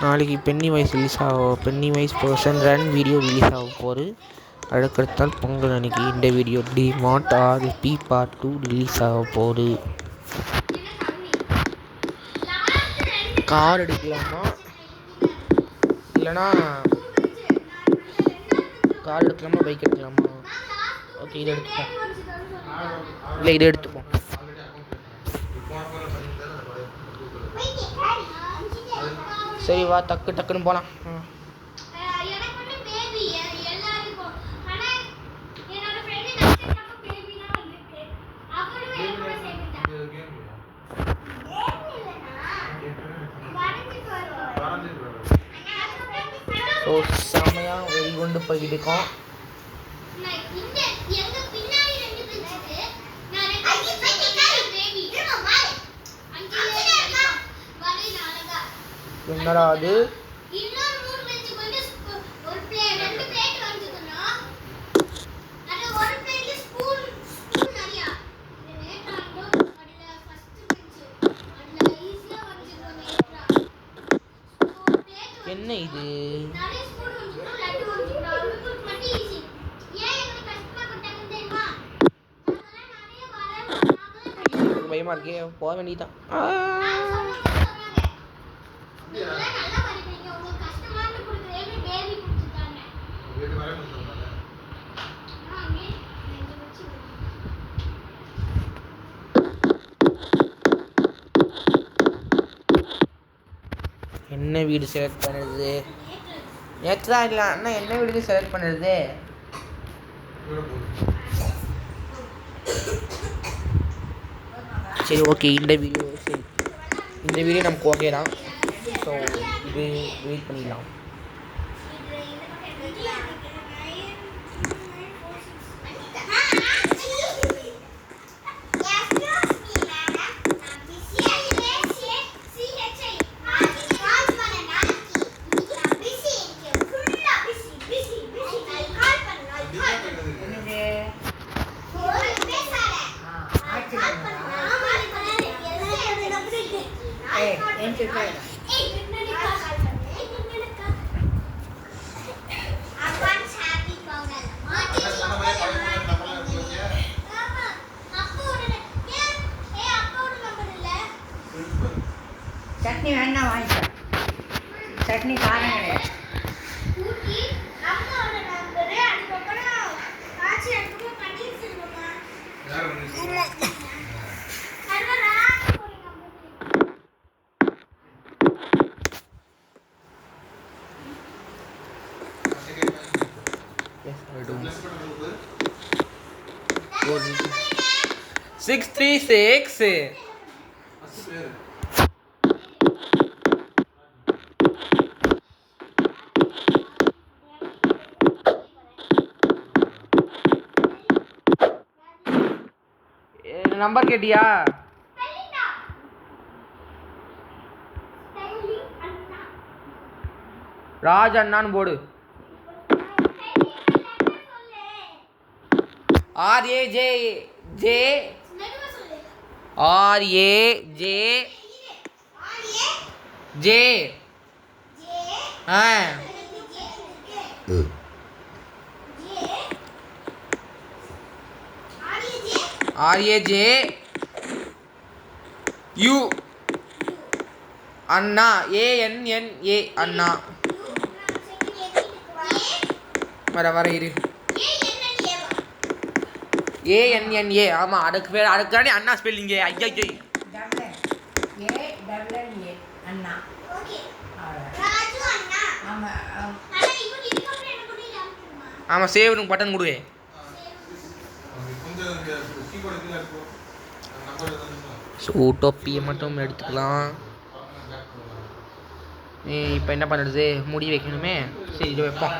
நாளைக்கு பென்னிவைஸ் ரிலீஸ் ஆகும். பென்னிவைஸ் person run video release ஆக போகுது. அதுக்கடுத்தால் பொங்கல் அன்னைக்கு இந்த video DMart RP Part 2 release ஆக போகுது. கார் எடுக்கலாமா இல்லைனா கார் எடுக்கலாமா பைக் எடுக்கலாமா? ஓகே, இதை எடுத்துப்போம். இல்லை, இதை எடுத்துப்போம். சரி வா, டக்குன்னு போகலாம். ஸோ செம்மையாக வெறி கொண்டு போய்கிட்டு இருக்கோம். என்னடா அது? என்ன இது? பயமா இருக்கே, போக வேண்டியதான். என்ன வீடு செலக்ட் பண்ணுறது? நேற்று தான் இல்லை அண்ணா, என்ன வீடு செலக்ட் பண்ணுறது? சரி ஓகே, இந்த வீடியோ நமக்கு ஓகே தான். ஸோ இது வெயிட் பண்ணிடலாம். சட்னி வேணா வாங்கிக்க. சட்னி காரம் கிடையாது. நம்பர் கேட்டியா? ராஜ் அண்ணான்னு போடு. RAJ U அண்ணா ANNA அண்ணா. வர இரு. ANNA. ஆமாம், அதுக்கு அண்ணா ஸ்பெல்லிங்க. ஐயா அண்ணா. ஆமாம், சேவ் பட்டன் கொடுவே. ஸோ டொப்பியை மட்டும் எடுத்துக்கலாம். இப்போ என்ன பண்ணுறது? முடி வைக்கணுமே. சரி, இது வைப்போம்.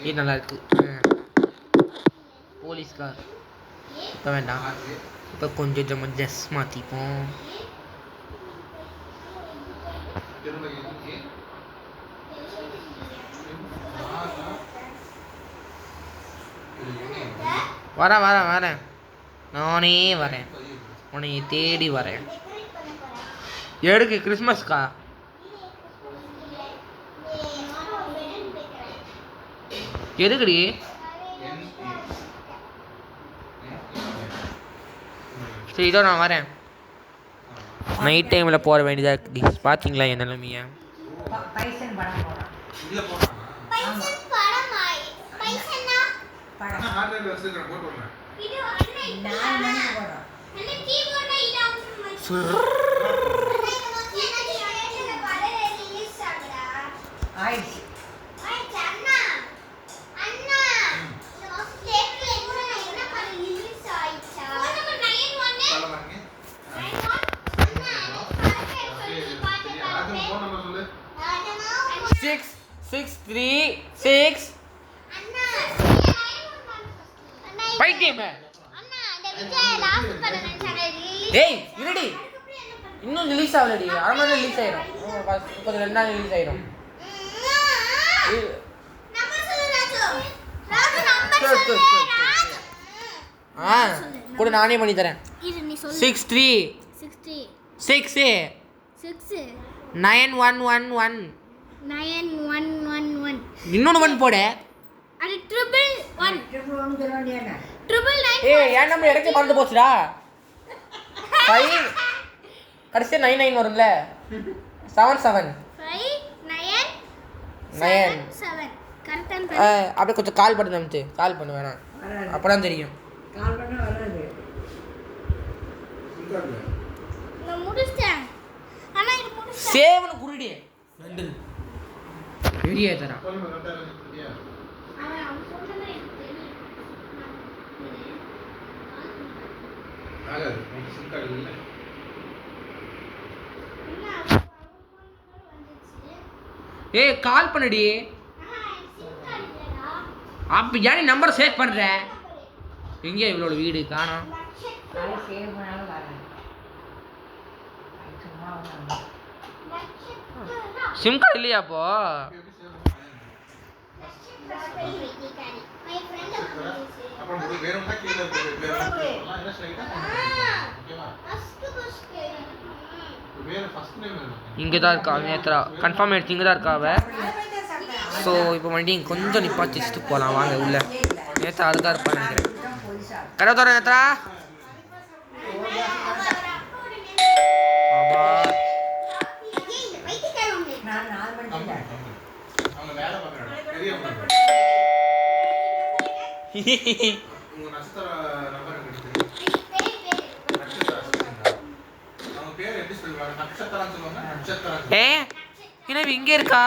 இது நல்லா இருக்கு. போலீஸ்கார் இப்போ வேண்டாம். இப்போ கொஞ்சம் ட்ரெஸ் மாற்றிப்போம். வரேன். நானே வரேன். உன்னை தேடி வரேன். எதுக்கு? கிறிஸ்மஸ்க்கா? எதுக்குடி சரி இதோ நான் வரேன். நைட் டைமில் போட வேண்டியதாக இருக்குடி. பார்த்தீங்களா என் நிலைமைய? பைசன் படம் போடுறான். ஏய் இருடி, இன்னும் ரிலீஸ் ஆகலடி. அரை மணி ரிலீஸ் ஆயிடும். 32 நாள் ரிலீஸ் ஆயிடும். கூட நானே பண்ணி தரேன். 63 6 9111 இன்னொன்று 1 போட. அது ட்ரிபிள் 9 ஏய் ஏன் நம்ம இடத்துக்கு மறந்து போச்சுடா. 5 கடைசியா 99 வரும்ல. 77 கரெக்டா. அப்படியே கொஞ்சம் கால் பண்ணு நமக்கு. கால் பண்ணு வேணாம், அப்பதான் தெரியும். கால் பண்ண வராது. நான் முடிச்சிட்டேன். ஆனா இது முடிச்சிட்டேன். சேவன குருடி ரெண்டு பெரிய தரா. அவன் சொன்னதே எனக்கு தெரியும். ஆகாது சிம் கார்டு இல்லை. ஏய் கால் பண்ணுடி. அப்ப ஏன் நம்பர் சேவ் பண்ற? எங்க இவளோட வீடு காணோம். அது சேவ் பண்ணாலும் வராது. சும்மா வராது. சிம் கார்டு இல்லையா அப்போ? அப்புறம் வேற ஒன்றா கீழே இருக்கு. என்ன ஸ்ட்ரைட்டா ஓகேவா? வேற ஃபர்ஸ்ட் நேம் என்ன? இங்கே தான் இருக்கா நேத்ரா. கன்ஃபார்ம் ஆயிடுச்சு, இங்கே தான் இருக்கா அவ. ஸோ இப்போ வண்டி கொஞ்சம் நிப்பாட்டி வச்சுட்டு போகலாம் வாங்க உள்ள. நேத்ரா அதுக்காக இருப்பான்னு நினைக்கிறேன். கடை தோற நேத்ரா. நான் 4 மணிக்கு அவங்க வேலை பார்க்குறாங்க. பெரிய பொண்ணு. உங்க நட்சத்திர நம்பர் எடுத்து அவங்க பேர் எப்படி சொல்லுவாங்க? நட்சத்திரம் சொல்லுவாங்க. நட்சத்திரம் ஏ என்ன இங்கே இருக்கா?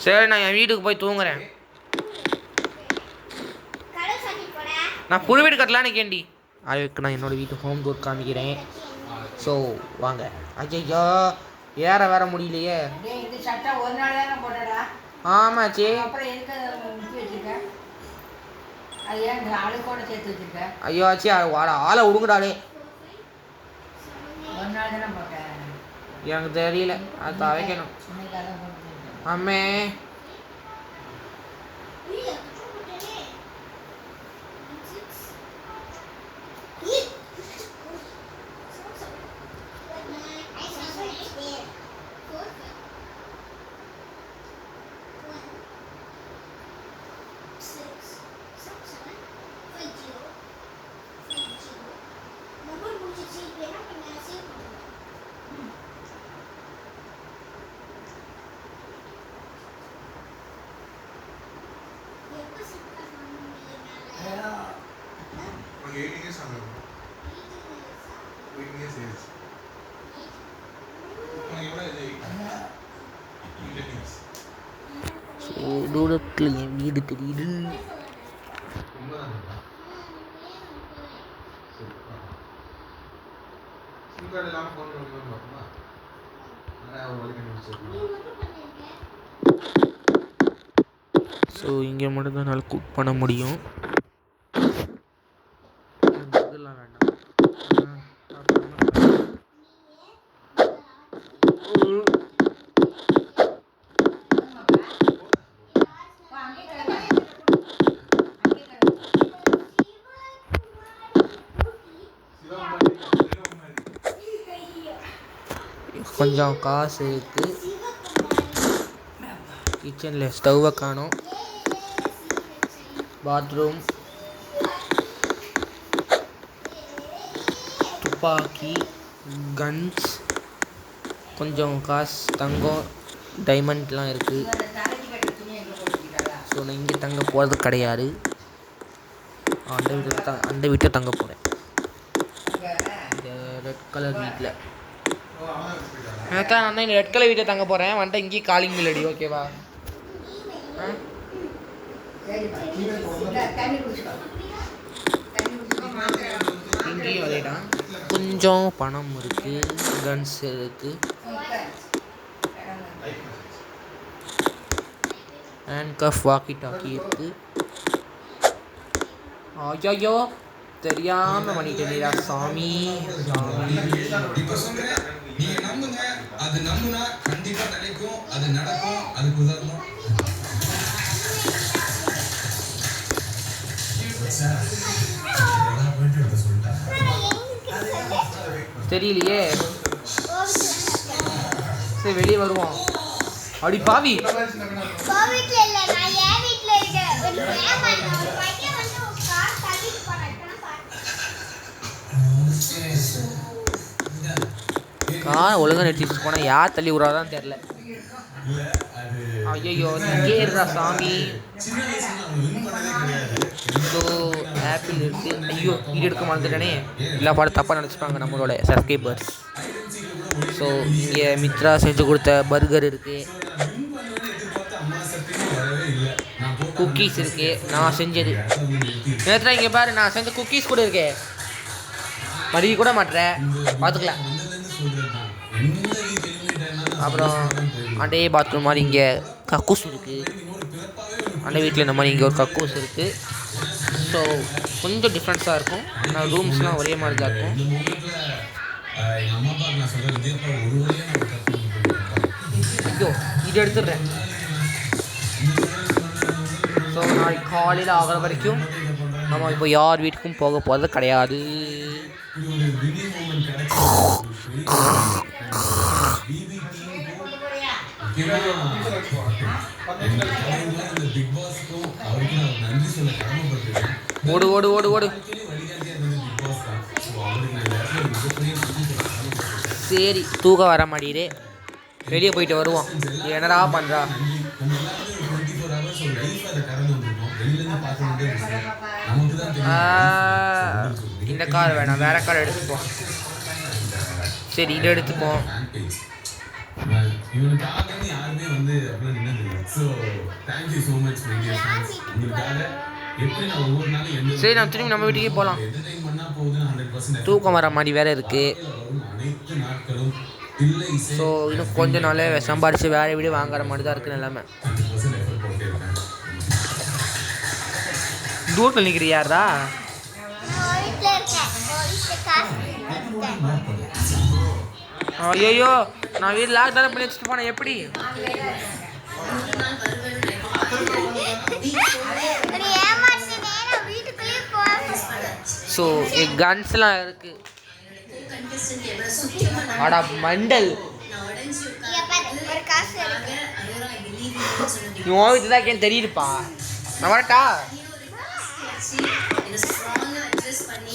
சரி நான் என் வீட்டுக்கு போய் தூங்குறேன். நான் புது வீடு கட்டலான்னு கேண்டி. அதுக்கு நான் என்னோடய வீட்டு ஹோம் டூர் காமிக்கிறேன். ஸோ வாங்க. ஐயோ ஏற வேற முடியலையே. டேய் இந்த சட்டை ஒரு நாள் தானே போட்டடா. ஆமாச்சி. அப்புறம் எதுக்கு அதை முக்கி வச்சிருக்க? அது ஏன் இந்த ஆளுக்கோட சேர்த்து வச்சிருக்க? ஐயோ ஆச்சி ஆளை விடுங்கடாலே. ஒரு நாள் தானே போட்டேன். எனக்கு தெரியல, அது துவைக்கணும். இன்னைக்கு அதான் போட்டுருக்கேன். அம்மே அவங்க 18 இயர்ஸ் ஆகுது. 18 இயர்ஸ் ஏஜ். அவங்க எவ்வளோ ஏஜ்? 18 இயர்ஸ். தூரத்தில் என் வீடு தெரியுது. உண்மைதானே? சிம் கார்டு இல்லாமல் ஃபோன் பண்ணி பார்ப்போமா? அதான் ஒரு வழி கண்டுபிடிச்சிருக்கோம். ஸோ இங்கே மட்டும் தான் என்னால் குக் பண்ண முடியும். இதெல்லாம் வேண்டாம். கொஞ்சம் காசு இருக்குது. கிச்சனில் ஸ்டவ்வை காணோம். பாத்ரூம், துப்பாக்கி, கன்ஸ், கொஞ்சம் காசு, தங்கம், டைமண்ட்லாம் இருக்குது. ஸோ நான் இங்கே தங்க போகிறது கிடையாது. அந்த வீட்டை தங்க போகிறேன், இந்த ரெட் கலர் வீட்டில். நான் தான் இந்த ரெட் கலர் வீட்டை தங்க போகிறேன். வந்துட்டு இங்கேயும் காலிங் பில் அடி, ஓகேவா? இங்கேயும் அதேதான். கொஞ்சம் பணம் இருக்குது, கன்ஸ் இருக்குது, ஹேண்ட்கஃப், வாக்கி டாக்கி இருக்குது. ஐயோ தெரியாமல் பண்ணிட்டேன்டா சாமி. நீங்க நம்புங்க, அது நம்புனா கண்டிப்பா நினைக்கும், அது நடக்கும். அதுக்கு உதாரணம் தெரியலையே. சரி வெளியே வருவோம். அடி பாவி, வீட்ல இல்ல, நான் என் வீட்ல இருக்கேன். ஒரு பையன் வந்து ஒரு கார் தள்ளிட்டு போறான். கார் ஒழுங்காக நிறுத்திட்டு போனால் யார் தள்ளி விடாதான் தெரில. ஐயோ இங்கே இருடா சாமி. ஸோ ஆப்பிள் இருக்குது. ஐயோ இது எடுக்க மாட்டேனே, எல்லா பாடம் தப்பாக நினச்சிப்பாங்க நம்மளோட சப்ஸ்கிரைபர்ஸ். ஸோ இங்கே மித்ரா செஞ்சு கொடுத்த பர்கர் இருக்குது, குக்கீஸ் இருக்குது, நான் செஞ்சது. நேற்று இங்கே பாரு, நான் செஞ்ச குக்கீஸ் கூட இருக்கே. மறுபடி கூட மாட்டுறேன், பார்த்துக்கலாம். அப்புறம் அதே பாத்ரூம் மாதிரி இங்கே கக்கூஸ் இருக்குது. அந்த வீட்டில் இந்த மாதிரி இங்கே ஒரு கக்கூஸ் இருக்குது. ஸோ கொஞ்சம் டிஃப்ரென்ஸாக இருக்கும். ஆனால் ரூம்ஸ்லாம் ஒரே மாதிரி தான் இருக்கும். ஐயோ இது எடுத்துடுறேன். ஸோ நாளைக்கு காலையில் ஆகிற வரைக்கும் நம்ம இப்போ யார் வீட்டுக்கும் போக போகிறது கிடையாது. ஓடு ஓடு ஓடு ஓடு. சரி தூக்கம் வர மாட்டேங்குது, வெளியே போயிட்டு வருவோம். என்னடா பண்ணுறா? இந்த கார் வேணாம், வேற கார் எடுத்துப்போம். சரி இதை எடுத்துப்போம். சரி நான் திரும்பி நம்ம வீட்டுக்கே போகலாம். தூக்கம் வர மாதிரி வேற இருக்கு. ஸோ இன்னும் கொஞ்ச நாள் சம்பாரிச்சு வேற வீடு வாங்குற மாதிரி தான் இருக்கு நிலைமை. தூரத்தில் நிற்கிறியாரா? ஐயோ நான் வீடு லாக் தானே பண்ணி வச்சுட்டு போனேன், எப்படி? ஸோ கன்ஸ்லாம் இருக்கு. ஆடா மண்டல், உன் வீட்டு தான் கேன் தெரியுதுப்பா. நான் வரட்டா?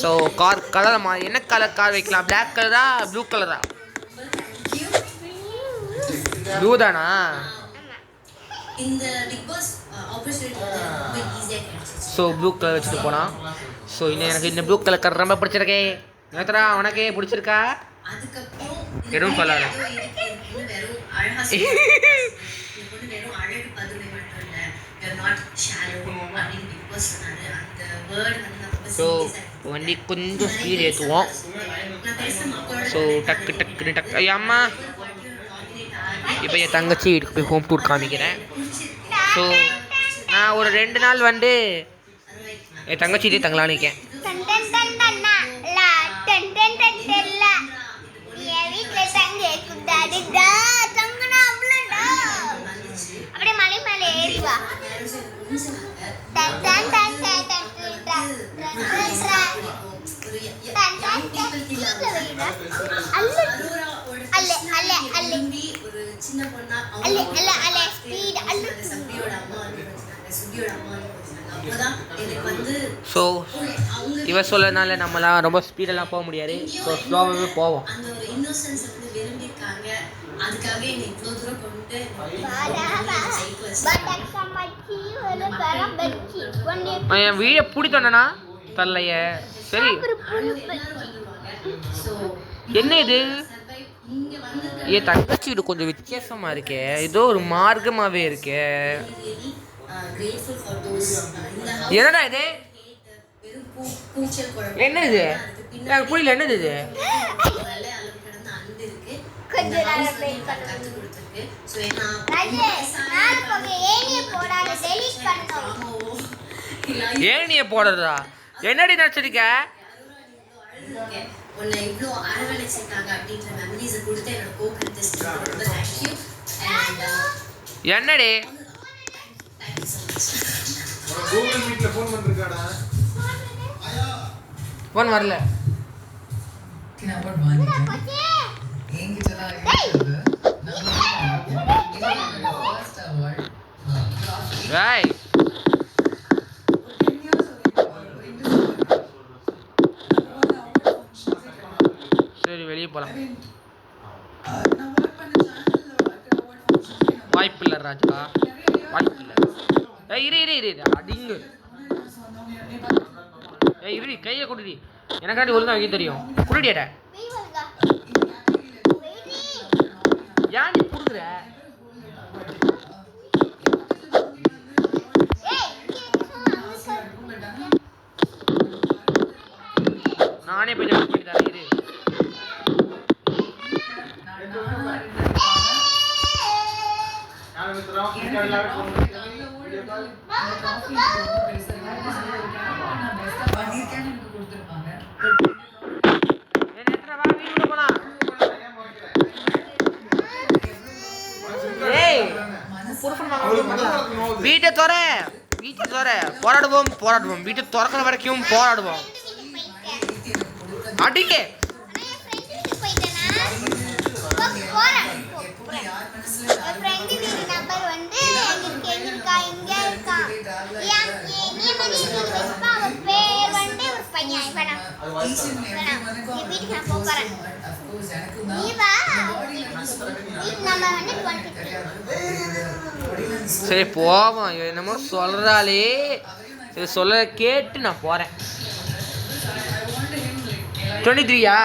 ஸோ கார் கலர் மாதிரி என்ன கலர் கார் வைக்கலாம்? பிளாக் கலரா ப்ளூ கலரா? ப்ளூ தானா? ஸோ ப்ளூ கலர் வச்சுட்டு போனால். ஸோ இன்னும் எனக்கு இந்த ப்ளூ கலர் கார் ரொம்ப பிடிச்சிருக்கே. நேத்ரா உனக்கே பிடிச்சிருக்கா? எதுவும் சொல்லாத. ஸோ வண்டி கொஞ்சம் ஸ்பீட் ஏற்றுவோம். ஸோ டக்கு டக்குன்னு டக்கு. ஐயா அம்மா, இப்போ என் தங்கச்சி வீட்டுக்கு போய் ஹோம் டூர் காமிக்கிறேன். ஸோ நான் ஒரு 2 நாள் வந்து என் தங்கச்சி இதே தங்கலான்னு இருக்கேன். ஸோ இவ சொல்லனால நம்மளாம் ரொம்ப ஸ்பீடெல்லாம் போக முடியாது. ஸோ ஸ்லோவாகவே போவோம். என் வீடை பிடித்தோன்னா தரலைய. சரி என்ன இது? என் தங்கச்சி வீடு கொஞ்சம் வித்தியாசமா இருக்கே, ஏதோ ஒரு மார்க்கமாவே இருக்கே. என்னடா இது? என்ன இது? எனக்கு புரியல. என்னது இது? ஏனிய போடுறதா? என்னடி நினைச்சிருக்க? என்னடி கூகுள் மீட்ல ஃபோன் பண்ணிருக்காடா. ஃபோன் வரல. Right. சரி வெளியே போலாம். வாய்ப்பில்லை ராஜா, வாய்ப்பில்லை. இரு அடிங்கு. இரு கையை கொடுடி. எனக்காண்டி ஒழுங்கா வைக்க தெரியும். குடிடியாட ஏன் நீ கொடுக்குற? நானே போய் ஜம்ப் பண்ணி தரேன். இரு யார் மித்ரா இன்டர்லாக் ஃபோன் பண்ணி வீடியோ கால் வீட்டை தோற போராடுவோம். வீட்டை திறக்கிற வரைக்கும் போராடுவோம். அடிக்க சரி போவோம். என்னமோ சொல்றாளே, சரி சொல்ல கேட்டு நான் போறேன். 23யா?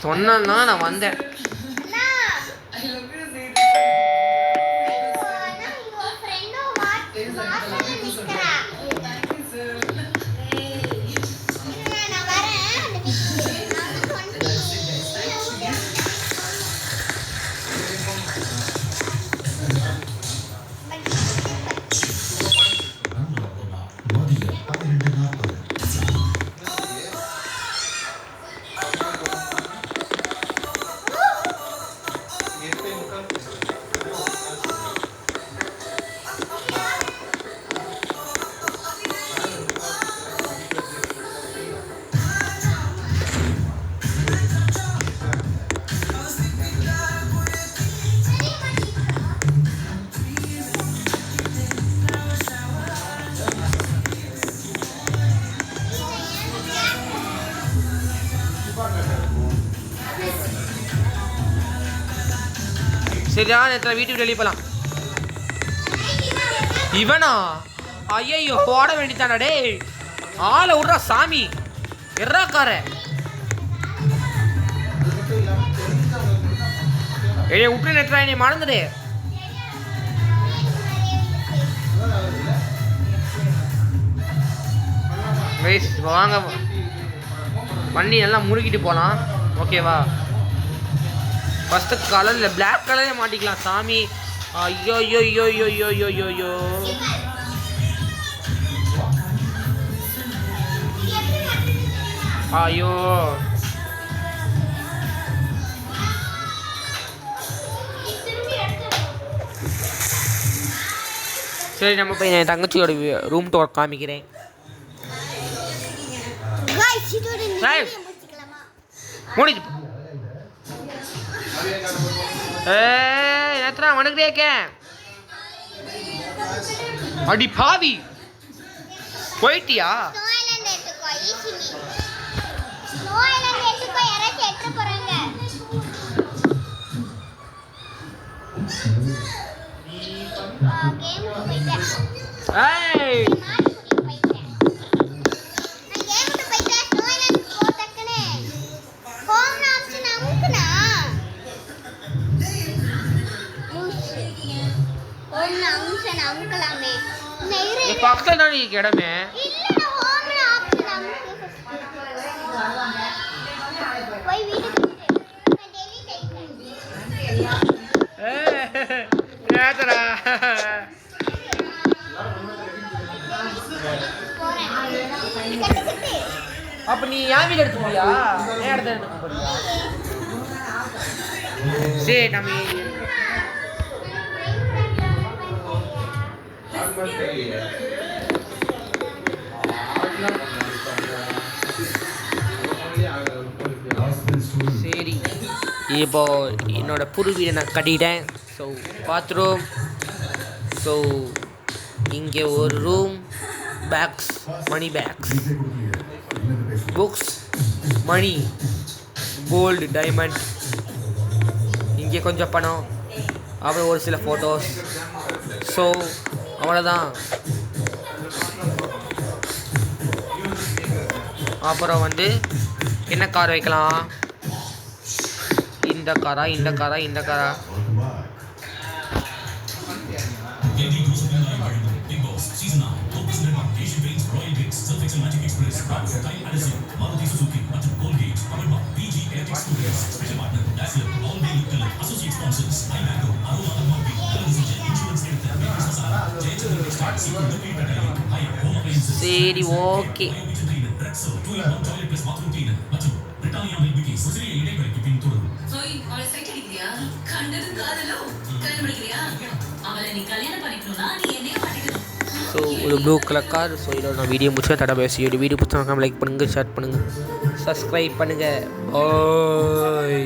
சொன்னா நான் வந்தேன். சரியா நேரத்தில் வீட்டுக்கு வெளியே போகலாம். இவனா? ஐயோ போட வேண்டித்தானா? டே ஆளை விட்றா சாமி, எறாக்கார. ஏ விட்டு நெட்டுறா, என்னை மறந்துடு. வாங்க வண்டி எல்லாம் முறுக்கிட்டு போகலாம். ஓகேவா? ஃபஸ்ட்டு கலரில் பிளாக் கலரே மாட்டிக்கலாம் சாமி. ஐயோ ஐயோ ஐயோ ஐயோ ஐயோ ஐயோ ஐயோ. ஐயோ சரி நம்ம போய் என் தங்கச்சியோட ரூம் டோர் காமிக்கிறேன். गाइस இதோட நீங்க Guys. முடிச்சுக்கலாமா? முடிச்சு எத்தனை வணக்கே கே அடி பாவி போயிட்டியா? ஸ்னோ ஐலண்ட் எடுத்துக்கோ ஈஸி. ஸ்னோ ஐலண்ட் எடுத்துக்கோ யாராச்சும் எடுத்து போறாங்க. கேம் போயிட்டேன். ஏய் மாடி போயிட்டேன். நான் கேம் போயிட்டேன். ஸ்னோ ஐலண்ட் போட்டக்கனே. ஹோம் ஆப்ஷன் அமுக்குனா. ஹோம் ஆப்ஷன் அமுக்கலாமே. நீ பக்கத்துல தான் இடமே. இல்ல நான் ஹோம் ஆப்ஷன் அமுக்கு. போய் வீட்டுக்கு நான் டெலீட் ஆயிட்டேன். ஏத்தரா போறேன். கட்டு. அப்ப நீ என் வீடு எடுத்து போறியா? ஏன் இடத்த எடுத்து போறியா? சரி நம்ம சரி இப்போ என்னோட புது வீடை நான் கட்டிட்டேன். ஸோ பாத்ரூம், ஸோ இங்கே ஒரு ரூம், பேக்ஸ், மணி பேக்ஸ், புக்ஸ், மணி, கோல்டு, டைமண்ட், இங்கே கொஞ்சம் பணம், அப்புறம் ஒரு சில ஃபோட்டோஸ். ஸோ அவ்வளோதான். அப்புறம் வந்து என்ன கார் வைக்கலாம்? இந்த காரா, இந்த காரா, இந்த காரா? சரி ஓகே. ஸோ ஒரு ப்ளூ கலர் கார். ஸோ இதோட நான் வீடியோ முடிச்சா தடவை பேசி வீடியோ பிடிச்சா லைக் பண்ணுங்கள், ஷேர் பண்ணுங்கள், சப்ஸ்கிரைப் பண்ணுங்கள். ஓய்.